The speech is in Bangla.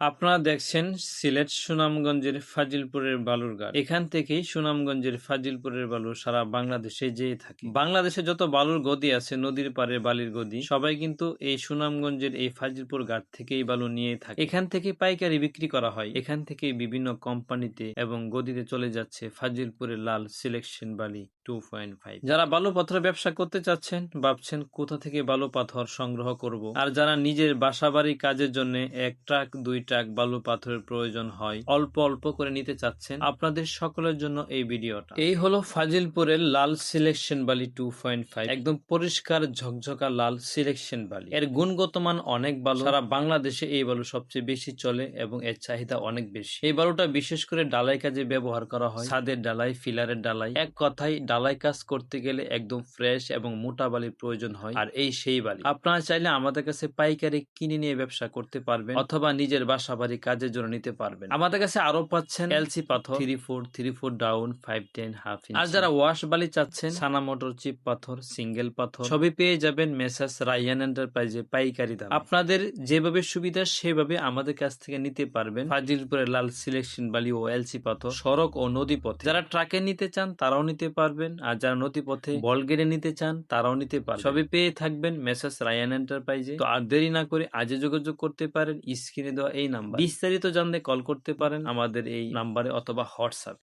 আপনারা দেখছেন সিলেট সুনামগঞ্জের ফাজিলপুরের বালুরঘাট। এখান থেকেই সুনামগঞ্জের ফাজিলপুরের বালু সারা বাংলাদেশে যেয়ে থাকে। বাংলাদেশে যত বালুর গদি আছে, নদীর পারে বালির গদি, সবাই কিন্তু এই সুনামগঞ্জের এই ফাজিলপুর ঘাট থেকেই বালু নিয়ে থাকে। এখান থেকে পাইকারি বিক্রি করা হয়। এখান থেকে বিভিন্ন কোম্পানিতে এবং গদিতে চলে যাচ্ছে ফাজিলপুরের লাল সিলেকশন বালি 2.5। যারা বালু পাথরের ব্যবসা করতে চাচ্ছেন, ভাবছেন কোথা থেকে বালু পাথর সংগ্রহ করব, আর যারা নিজের বাসাবাড়ি কাজের জন্য 1 ট্রাক 2 ট্রাক বালু পাথরের প্রয়োজন হয়, অল্প অল্প করে নিতে চাচ্ছেন, আপনাদের সকলের জন্য এই ভিডিওটা। এই হলো ফাজিলপুরের লাল সিলেকশন বালি 2.5, একদম পরিষ্কার ঝকঝকা লাল সিলেকশন বালি। এর গুণগত মান অনেক ভালো। সারা বাংলাদেশে এই বালু সবচেয়ে বেশি চলে এবং এর চাহিদা অনেক বেশি। এই বালুটা বিশেষ করে ডালাই কাজে ব্যবহার করা হয়, ছাদের ডালাই, ফিলারের ডালাই। এক কথায় ডালাই কাজ করতে গেলে একদম ফ্রেশ এবং মোটা বালির প্রয়োজন হয়, আর এই সেই বালি। আপনারা চাইলে আমাদের কাছে পাইকারি কিনে নিয়ে ব্যবসা করতে পারবেন, অথবা নিজের বাসা বাড়ি কাজের জন্য নিতে পারবেন। আমাদের কাছে আরো পাচ্ছেন এলসি পাথর 3/4 ডাউন 5/10 হাফ ইঞ্চি। আর যারা ওয়াশ বালি চাচ্ছেন, সানা মোটর চিপ পাথর, সিঙ্গেল পাথর, সবই পেয়ে যাবেন মেসার্স রায়ান এন্টারপ্রাইজে পাইকারি দাম। আপনাদের যেভাবে সুবিধা সেভাবে আমাদের কাছ থেকে নিতে পারবেন ফাজিলপুরের লাল সিলেকশন বালি ও এলসি পাথর সড়ক ও নদী পথে। যারা ট্রাকে নিতে চান তারাও নিতে পারবেন, আর যারা নদী পথে বলগেটে নিতে চান তারাও নিতে পারবেন। সবই পেয়ে থাকবেন মেসার্স রায়ান এন্টারপ্রাইজে। তো আর দেরি না করে আজই যোগাযোগ করতে পারেন স্ক্রিনে দেওয়া এই নাম্বার। বিস্তারিত জানতে কল করতে পারেন আমাদের এই নাম্বারে অথবা হোয়াটসঅ্যাপ।